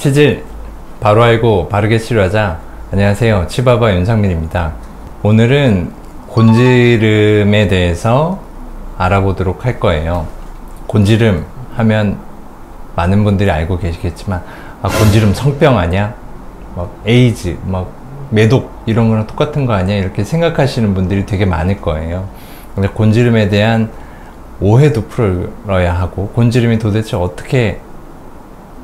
치질 바로 알고 바르게 치료하자. 안녕하세요, 치바바 윤상민입니다. 오늘은 곤지름에 대해서 알아보도록 할 거예요. 곤지름 하면 많은 분들이 알고 계시겠지만, 곤지름 성병 아니야? 에이즈, 매독 이런 거랑 똑같은 거 아니야? 이렇게 생각하시는 분들이 되게 많을 거예요. 근데 곤지름에 대한 오해도 풀어야 하고, 곤지름이 도대체 어떻게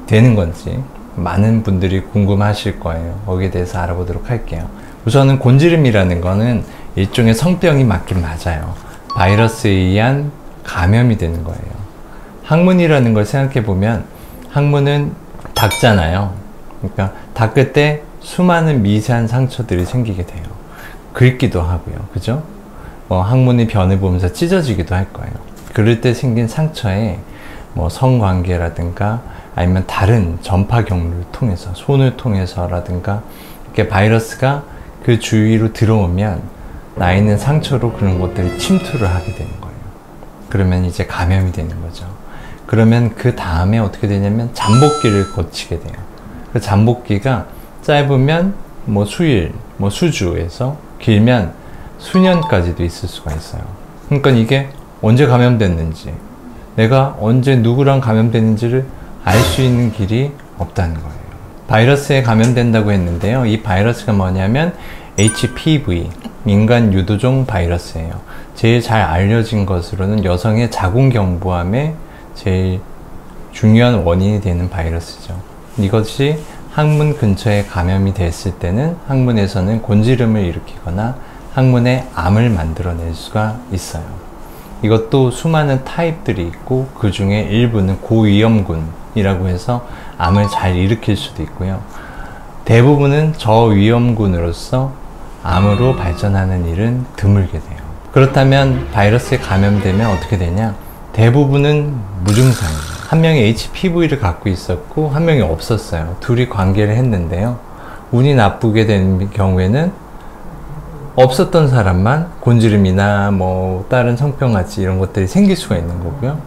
되는 건지 많은 분들이 궁금하실 거예요. 거기에 대해서 알아보도록 할게요. 우선은 곤지름이라는 거는 일종의 성병이 맞긴 맞아요. 바이러스에 의한 감염이 되는 거예요. 항문이라는 걸 생각해 보면, 항문은 닦잖아요. 그러니까 닦을 때 수많은 미세한 상처들이 생기게 돼요. 긁기도 하고요, 그죠? 항문이 변을 보면서 찢어지기도 할 거예요. 그럴 때 생긴 상처에 성관계라든가 아니면 다른 전파 경로를 통해서, 손을 통해서라든가 이렇게 바이러스가 그 주위로 들어오면 나 있는 상처로 그런 것들이 침투를 하게 되는 거예요. 그러면 이제 감염이 되는 거죠. 그러면 그 다음에 어떻게 되냐면 잠복기를 거치게 돼요. 그 잠복기가 짧으면 수일, 수주에서 길면 수년까지도 있을 수가 있어요. 그러니까 이게 언제 감염됐는지, 내가 언제 누구랑 감염됐는지를 알 수 있는 길이 없다는 거예요. 바이러스에 감염된다고 했는데요. 이 바이러스가 뭐냐면 HPV, 인간 유두종 바이러스예요. 제일 잘 알려진 것으로는 여성의 자궁경부암의 제일 중요한 원인이 되는 바이러스죠. 이것이 항문 근처에 감염이 됐을 때는 항문에서는 곤지름을 일으키거나 항문에 암을 만들어낼 수가 있어요. 이것도 수많은 타입들이 있고, 그 중에 일부는 고위험군이라고 해서 암을 잘 일으킬 수도 있고요. 대부분은 저위험군으로서 암으로 발전하는 일은 드물게 돼요. 그렇다면 바이러스에 감염되면 어떻게 되냐? 대부분은 무증상이에요. 한 명이 HPV를 갖고 있었고 한 명이 없었어요. 둘이 관계를 했는데요. 운이 나쁘게 된 경우에는 없었던 사람만 곤지름이나 다른 성병같이 이런 것들이 생길 수가 있는 거고요.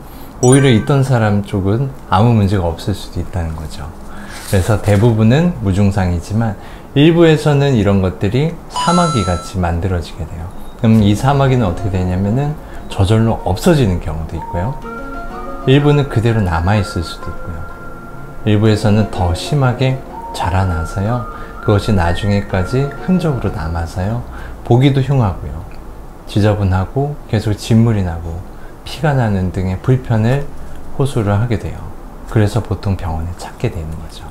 오히려 있던 사람 쪽은 아무 문제가 없을 수도 있다는 거죠. 그래서 대부분은 무증상이지만 일부에서는 이런 것들이 사마귀 같이 만들어지게 돼요. 그럼 이 사마귀는 어떻게 되냐면은 저절로 없어지는 경우도 있고요. 일부는 그대로 남아있을 수도 있고요. 일부에서는 더 심하게 자라나서요, 그것이 나중에까지 흔적으로 남아서요, 보기도 흉하고요, 지저분하고 계속 진물이 나고 피가 나는 등의 불편을 호소를 하게 돼요. 그래서 보통 병원에 찾게 되는 거죠.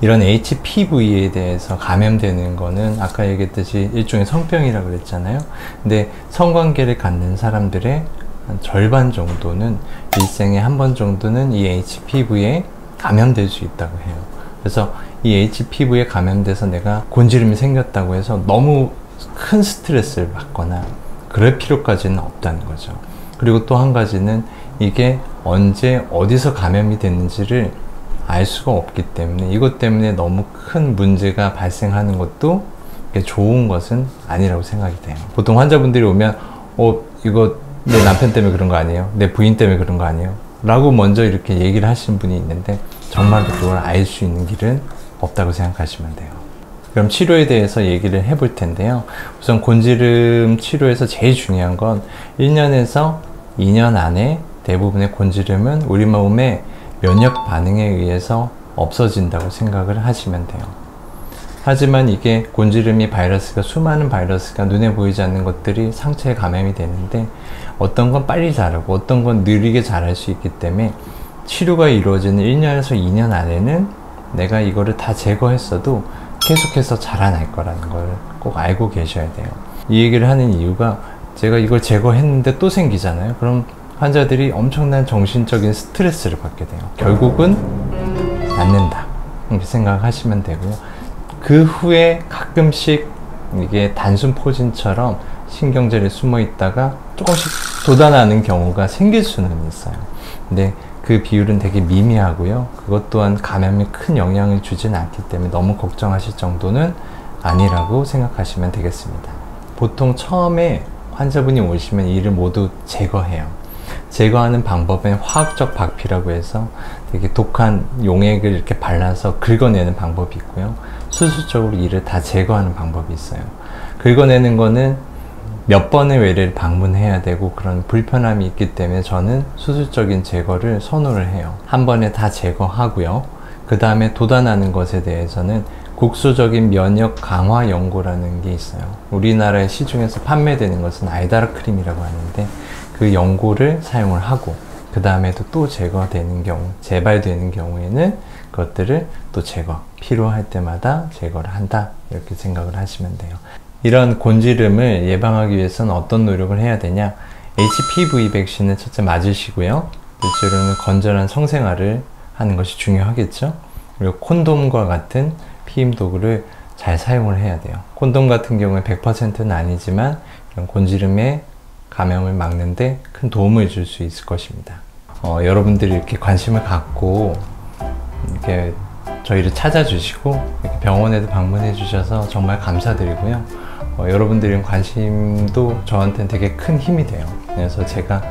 이런 HPV에 대해서 감염되는 거는 아까 얘기했듯이 일종의 성병이라고 그랬잖아요. 근데 성관계를 갖는 사람들의 한 절반 정도는 일생에 한 번 정도는 이 HPV에 감염될 수 있다고 해요. 그래서 이 HPV에 감염돼서 내가 곤지름이 생겼다고 해서 너무 큰 스트레스를 받거나 그럴 필요까지는 없다는 거죠. 그리고 또 한 가지는 이게 언제 어디서 감염이 됐는지를 알 수가 없기 때문에 이것 때문에 너무 큰 문제가 발생하는 것도 좋은 것은 아니라고 생각이 돼요. 보통 환자분들이 오면 이거 내 남편 때문에 그런 거 아니에요? 내 부인 때문에 그런 거 아니에요? 라고 먼저 이렇게 얘기를 하시는 분이 있는데, 정말로 그걸 알 수 있는 길은 없다고 생각하시면 돼요. 그럼 치료에 대해서 얘기를 해볼 텐데요. 우선 곤지름 치료에서 제일 중요한 건 1년에서 2년 안에 대부분의 곤지름은 우리 몸의 면역 반응에 의해서 없어진다고 생각을 하시면 돼요. 하지만 이게 곤지름이 수많은 바이러스가 눈에 보이지 않는 것들이 상처에 감염이 되는데, 어떤 건 빨리 자라고 어떤 건 느리게 자랄 수 있기 때문에 치료가 이루어지는 1년에서 2년 안에는 내가 이거를 다 제거했어도 계속해서 자라날 거라는 걸 꼭 알고 계셔야 돼요. 이 얘기를 하는 이유가, 제가 이걸 제거했는데 또 생기잖아요. 그럼 환자들이 엄청난 정신적인 스트레스를 받게 돼요. 결국은 낫는다, 이렇게 생각하시면 되고요. 그 후에 가끔씩 이게 단순 포진처럼 신경절이 숨어 있다가 조금씩 돋아나는 경우가 생길 수는 있어요. 근데 그 비율은 되게 미미하고요. 그것 또한 감염에 큰 영향을 주진 않기 때문에 너무 걱정하실 정도는 아니라고 생각하시면 되겠습니다. 보통 처음에 환자분이 오시면 이를 모두 제거해요. 제거하는 방법은 화학적 박피라고 해서 되게 독한 용액을 이렇게 발라서 긁어내는 방법이 있고요. 수술적으로 이를 다 제거하는 방법이 있어요. 긁어내는 거는 몇 번의 외래를 방문해야 되고 그런 불편함이 있기 때문에 저는 수술적인 제거를 선호를 해요. 한 번에 다 제거하고요. 그 다음에 돋아나는 것에 대해서는 국소적인 면역 강화 연고라는 게 있어요. 우리나라의 시중에서 판매되는 것은 아이다라 크림이라고 하는데 그 연고를 사용을 하고 그 다음에도 또 제거되는 경우, 재발되는 경우에는 그것들을 또 제거, 필요할 때마다 제거를 한다, 이렇게 생각을 하시면 돼요. 이런 곤지름을 예방하기 위해서는 어떤 노력을 해야 되냐? HPV 백신을 첫째 맞으시고요. 둘째로는 건전한 성생활을 하는 것이 중요하겠죠. 그리고 콘돔과 같은 피임 도구를 잘 사용을 해야 돼요. 콘돔 같은 경우에 100%는 아니지만 이런 곤지름의 감염을 막는데 큰 도움을 줄 수 있을 것입니다. 여러분들이 이렇게 관심을 갖고 이렇게 저희를 찾아주시고 이렇게 병원에도 방문해 주셔서 정말 감사드리고요. 여러분들의 관심도 저한테는 되게 큰 힘이 돼요. 그래서 제가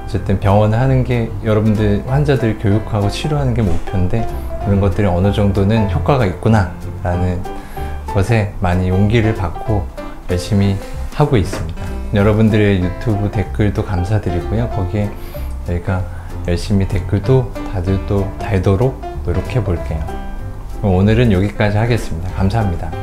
어쨌든 병원을 하는 게 여러분들 환자들 교육하고 치료하는 게 목표인데 그런 것들이 어느 정도는 효과가 있구나 라는 것에 많이 용기를 받고 열심히 하고 있습니다. 여러분들의 유튜브 댓글도 감사드리고요. 거기에 저희가 열심히 댓글도 다들 또 달도록 노력해 볼게요. 오늘은 여기까지 하겠습니다. 감사합니다.